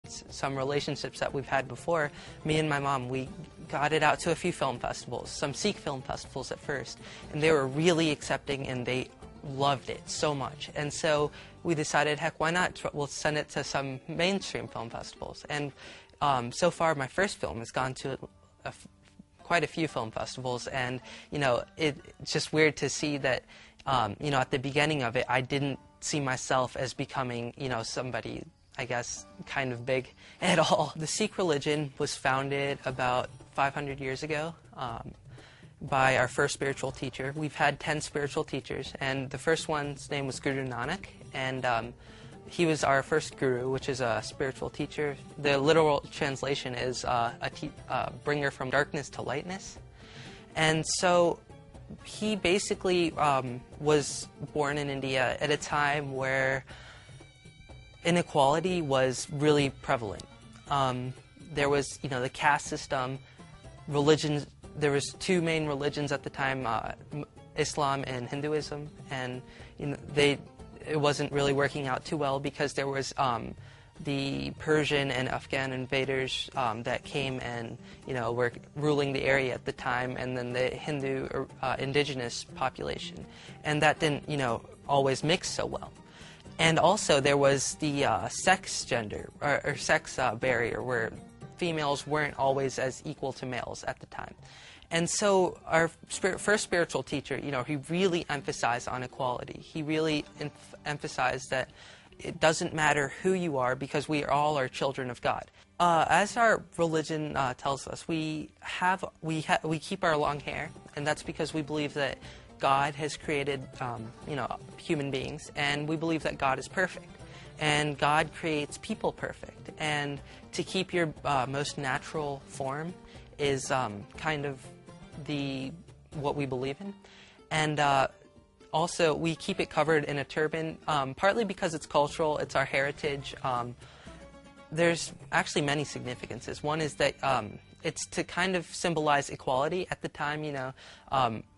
some relationships that we've had before, me and my mom, we got it out to a few film festivals, some Sikh film festivals at first, and they were really accepting and they loved it so much. And so we decided, heck, why not? We'll send it to some mainstream film festivals. And so far, my first film has gone to quite a few film festivals, and it's just weird to see that at the beginning of it, I didn't see myself as becoming somebody, I guess, kind of big at all. The Sikh religion was founded about 500 years ago by our first spiritual teacher. We've had 10 spiritual teachers, and the first one's name was Guru Nanak, and he was our first guru, which is a spiritual teacher. The literal translation is a bringer from darkness to lightness. And so he basically was born in India at a time where inequality was really prevalent. There was, the caste system, religions. There was two main religions at the time, Islam and Hinduism, and it wasn't really working out too well because there was the Persian and Afghan invaders that came and were ruling the area at the time, and then the Hindu indigenous population, and that didn't always mix so well. And also there was the sex barrier where females weren't always as equal to males at the time. And so our first spiritual teacher, he really emphasized on equality. He really emphasized that it doesn't matter who you are because we all are children of God. As our religion tells us, we keep our long hair, and that's because we believe that God has created human beings, and we believe that God is perfect. And God creates people perfect. And to keep your most natural form is kind of what we believe in. And also, we keep it covered in a turban, partly because it's cultural, it's our heritage. There's actually many significances. One is that it's to kind of symbolize equality. At the time,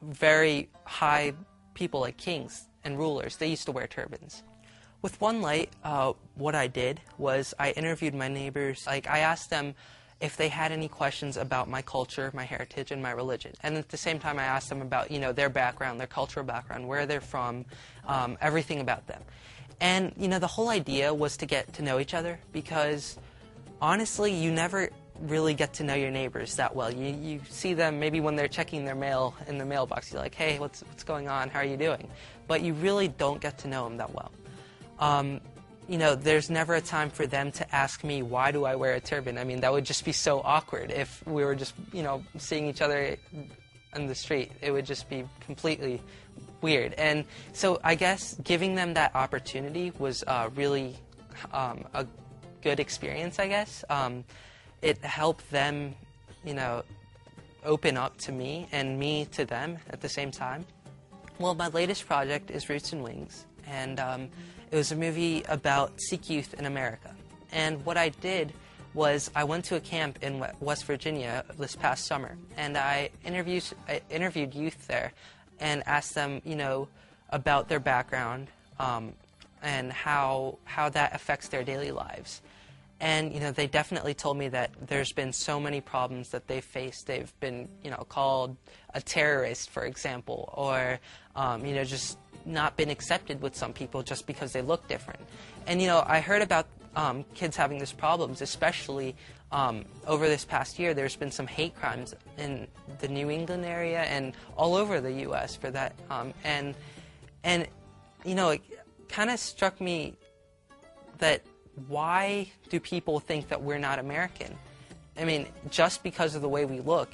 very high people like kings and rulers, they used to wear turbans. With Onelight, what I did was I interviewed my neighbors. I asked them if they had any questions about my culture, my heritage, and my religion. And at the same time, I asked them about, their background, their cultural background, where they're from, everything about them. And, the whole idea was to get to know each other because, honestly, you never really get to know your neighbors that well. You see them maybe when they're checking their mail in the mailbox. You're like, hey, what's going on? How are you doing? But you really don't get to know them that well. There's never a time for them to ask me, why do I wear a turban? I mean, that would just be so awkward if we were just, seeing each other in the street. It would just be completely weird. And so I guess giving them that opportunity was really a good experience, I guess. It helped them, open up to me and me to them at the same time. Well, my latest project is Roots and Wings, and it was a movie about Sikh youth in America. And what I did was I went to a camp in West Virginia this past summer, and I interviewed youth there and asked them, about their background and how that affects their daily lives. And, they definitely told me that there's been so many problems that they've faced. They've been, called a terrorist, for example, or, just not been accepted with some people just because they look different. And, I heard about kids having these problems, especially over this past year. There's been some hate crimes in the New England area and all over the U.S. for that. And it kind of struck me that why do people think that we're not American? I mean, just because of the way we look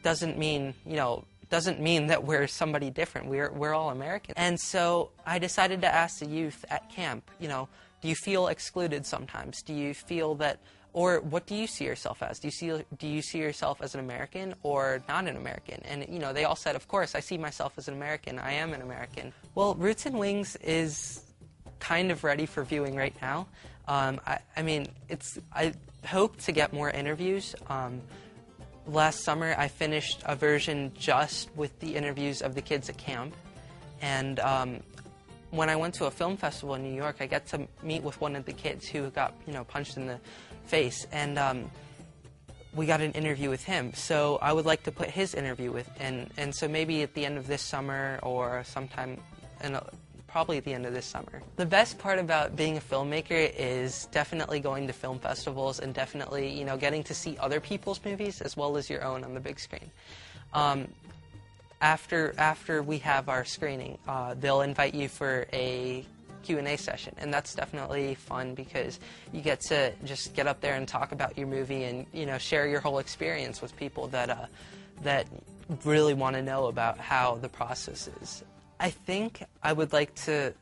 doesn't mean that we're somebody different. We're all American. And so I decided to ask the youth at camp, do you feel excluded sometimes? Do you feel that, or what do you see yourself as? Do you see yourself as an American or not an American? And, they all said, of course, I see myself as an American. I am an American. Well, Roots and Wings is kind of ready for viewing right now. I hope to get more interviews. Last summer, I finished a version just with the interviews of the kids at camp, and when I went to a film festival in New York, I got to meet with one of the kids who got, punched in the face, and we got an interview with him. So I would like to put his interview with, and so maybe at the end of this summer or sometime probably at the end of this summer. The best part about being a filmmaker is definitely going to film festivals and definitely, getting to see other people's movies as well as your own on the big screen. After we have our screening, they'll invite you for a Q&A session, and that's definitely fun because you get to just get up there and talk about your movie and, share your whole experience with people that really want to know about how the process is. I think I would like to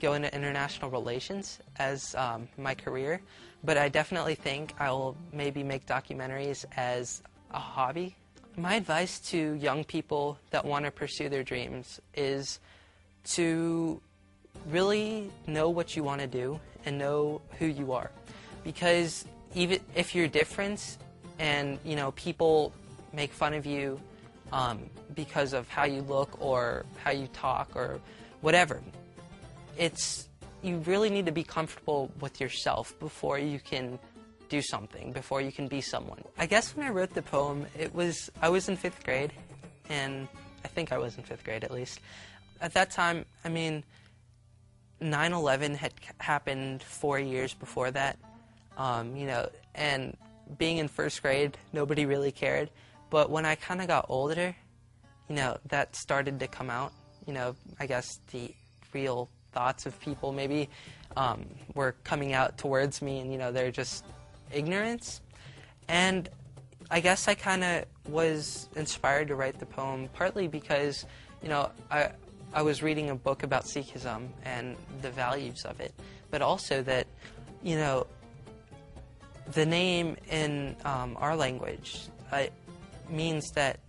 go into international relations as my career, but I definitely think I'll maybe make documentaries as a hobby. My advice to young people that want to pursue their dreams is to really know what you want to do and know who you are. Because even if you're different and, people make fun of you because of how you look or how you talk or whatever, you really need to be comfortable with yourself before you can do something, before you can be someone. I guess when I wrote the poem, I was in 5th grade, and I think I was in 5th grade at least. At that time, 9/11 had happened 4 years before that, and being in 1st grade, nobody really cared. But when I kind of got older, that started to come out. I guess the real thoughts of people maybe were coming out towards me, and, they're just ignorance. And I guess I kind of was inspired to write the poem, partly because, I was reading a book about Sikhism and the values of it, but also that, the name in our language means that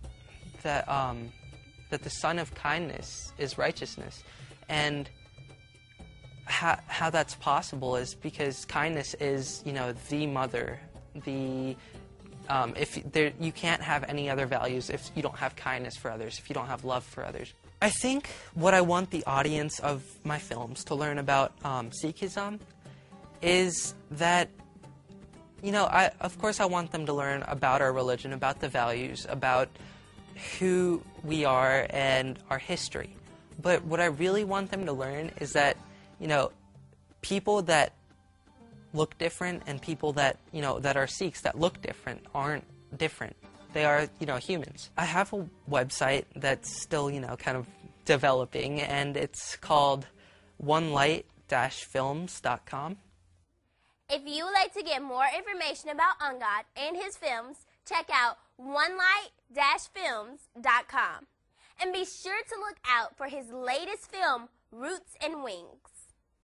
the son of kindness is righteousness, and how that's possible is because kindness is, the mother. You can't have any other values if you don't have kindness for others, if you don't have love for others. I think what I want the audience of my films to learn about Sikhism is that, of course I want them to learn about our religion, about the values, about who we are and our history. But what I really want them to learn is that, people that look different and people that, that are Sikhs that look different aren't different. They are, humans. I have a website that's still, kind of developing, and it's called Onelight-films.com. If you would like to get more information about Angad and his films, check out onelight-films.com. And be sure to look out for his latest film, Roots and Wings.